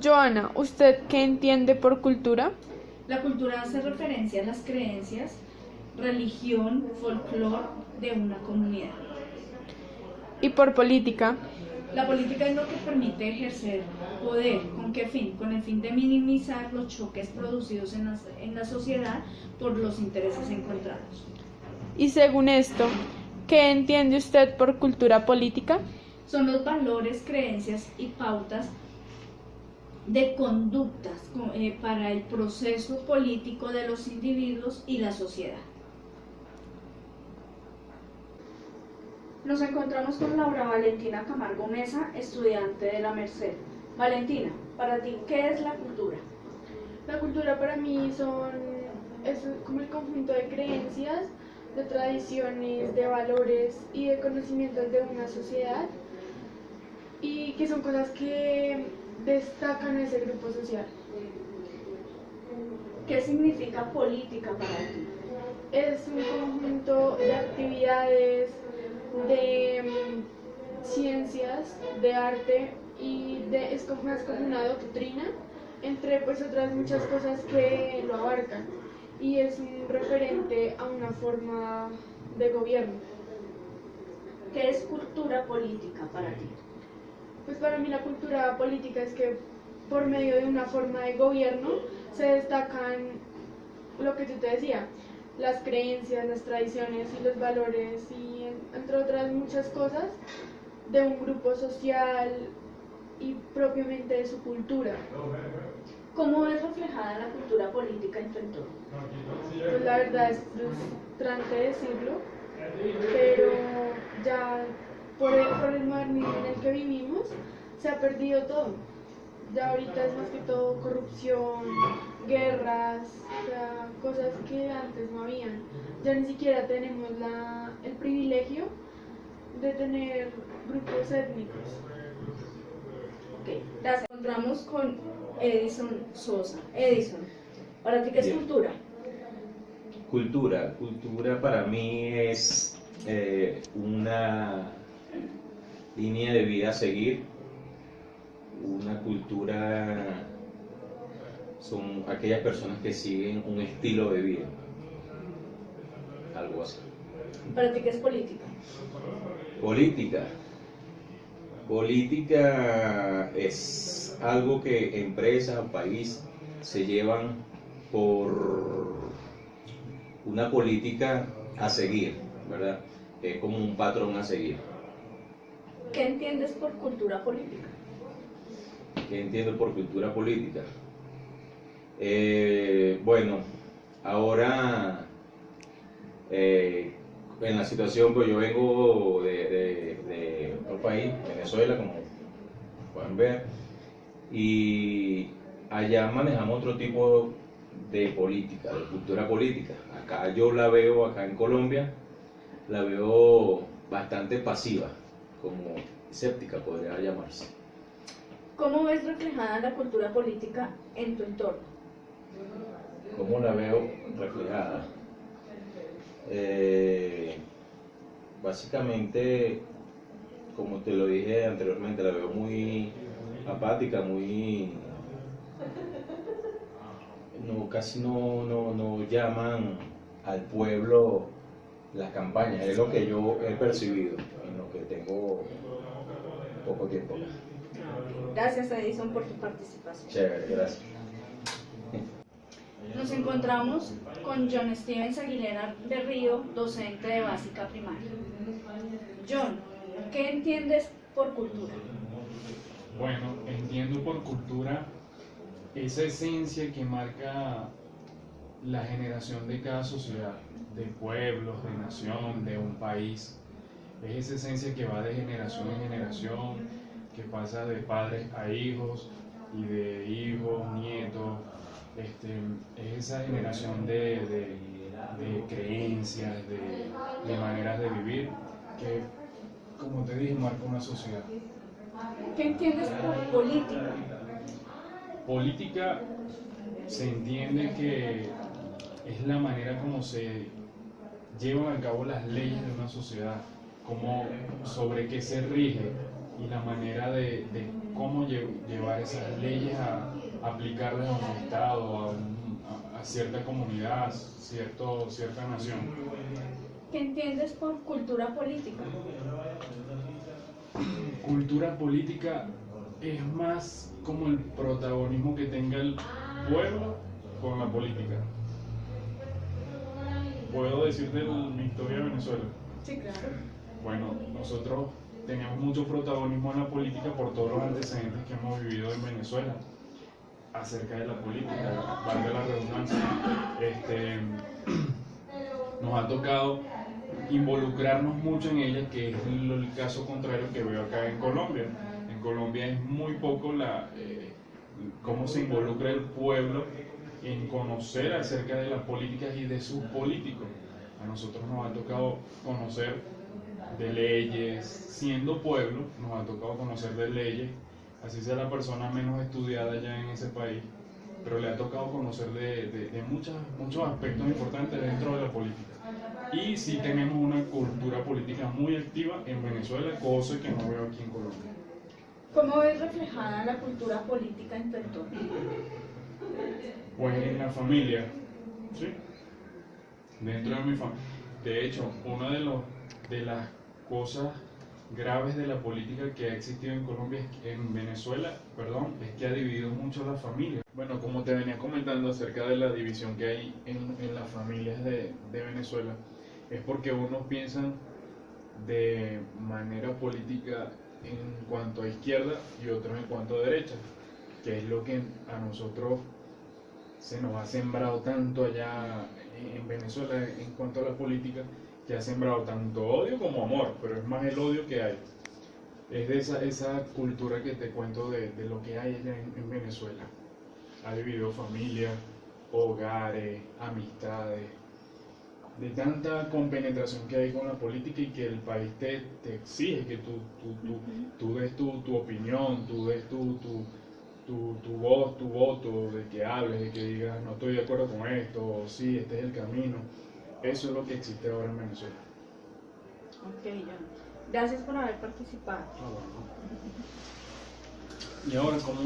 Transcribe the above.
Joana, ¿usted qué entiende por cultura? La cultura hace referencia a las creencias, religión, folclore de una comunidad. ¿Y por política? La política es lo que permite ejercer poder. ¿Con qué fin? Con el fin de minimizar los choques producidos en la sociedad por los intereses encontrados. Y según esto, ¿qué entiende usted por cultura política? Son los valores, creencias y pautas de conductas para el proceso político de los individuos y la sociedad. Nos encontramos con Laura Valentina Camargo Mesa, estudiante de la Merced. Valentina, para ti, ¿qué es la cultura? La cultura para mí es como el conjunto de creencias, de tradiciones, de valores y de conocimientos de una sociedad, y que son cosas que destacan ese grupo social. ¿Qué significa política para ti? Es un conjunto de actividades, de ciencias, de arte, y es como más como una doctrina, entre pues otras muchas cosas que lo abarcan, y es un referente a una forma de gobierno. ¿Qué es cultura política para ti? Pues para mí la cultura política es que por medio de una forma de gobierno se destacan lo que yo te decía, las creencias, las tradiciones y los valores, y entre otras muchas cosas de un grupo social y propiamente de su cultura. ¿Cómo es reflejada la cultura política en tu entorno? Pues la verdad es frustrante decirlo, pero ya por el modernismo en el que vivimos se ha perdido todo. Ya ahorita es más que todo corrupción, guerras, o sea, cosas que antes no habían. Ya ni siquiera tenemos el privilegio de tener grupos étnicos. Ok, gracias. Nos encontramos con Edison Sosa. Edison, ¿para ti qué es Bien. cultura? Cultura para mí es una línea de vida a seguir. Una cultura son aquellas personas que siguen un estilo de vida, algo así. ¿Para ti qué es política? Política es algo que empresas o país se llevan por una política a seguir, ¿verdad? Es como un patrón a seguir. ¿Qué entiendes por cultura política? ¿Qué entiendo por cultura política? Bueno, ahora en la situación, pues yo vengo de otro país, Venezuela, como pueden ver, y allá manejamos otro tipo de política, de cultura política. Acá yo la veo, acá en Colombia, la veo bastante pasiva, como escéptica podría llamarse. ¿Cómo ves reflejada la cultura política en tu entorno? ¿Cómo la veo reflejada? Básicamente, como te lo dije anteriormente, la veo muy apática, casi no llaman al pueblo las campañas. Es lo que yo he percibido en lo que tengo poco tiempo acá. Gracias, Edison, por tu participación. Chévere, gracias. Nos encontramos con John Stevens Aguilera de Río, docente de básica primaria. John, ¿qué entiendes por cultura? Bueno, entiendo por cultura esa esencia que marca la generación de cada sociedad, de pueblos, de nación, de un país. Es esa esencia que va de generación en generación, que pasa de padres a hijos y de hijos, nietos. Es esa generación de creencias, de maneras de vivir, que, como te dije, marca una sociedad. ¿Qué entiendes por política? Política se entiende que es la manera como se llevan a cabo las leyes de una sociedad, sobre qué se rige y la manera de cómo llevar esas leyes a aplicarlas a un estado, a cierta comunidad, cierta nación. ¿Qué entiendes por cultura política? Cultura política es más como el protagonismo que tenga el pueblo con la política. ¿Puedo decirte mi historia de Venezuela? Sí, claro. Bueno, nosotros tenemos mucho protagonismo en la política por todos los antecedentes que hemos vivido en Venezuela acerca de la política, valga la redundancia. Nos ha tocado involucrarnos mucho en ella, que es el caso contrario que veo acá en Colombia. En Colombia es muy poco cómo se involucra el pueblo en conocer acerca de las políticas y de sus políticos. A nosotros nos ha tocado conocer de leyes, siendo pueblo, nos ha tocado conocer de leyes, así sea la persona menos estudiada ya en ese país, pero le ha tocado conocer de muchos aspectos importantes dentro de la política. Y sí tenemos una cultura política muy activa en Venezuela, cosa que no veo aquí en Colombia. ¿Cómo ves reflejada la cultura política en tu entorno? Pues en la familia, ¿sí? Dentro de mi familia. De hecho, una de las cosas graves de la política que ha existido en Colombia, en Venezuela, perdón, es que ha dividido mucho la familia. Bueno, como te venía comentando acerca de la división que hay en las familias de Venezuela, es porque unos piensan de manera política en cuanto a izquierda y otros en cuanto a derecha, que es lo que a nosotros se nos ha sembrado tanto allá en Venezuela en cuanto a la política, que ha sembrado tanto odio como amor, pero es más el odio que hay. Es de esa cultura que te cuento de lo que hay allá en Venezuela. Ha dividido familias, hogares, amistades, de tanta compenetración que hay con la política y que el país te exige que tú des tu opinión, tú des tu voz, tu voto, de que hables, de que digas no estoy de acuerdo con esto, o sí, este es el camino. Eso es lo que existe ahora en Venezuela. Ok, John. Gracias por haber participado. Y ahora, ¿cómo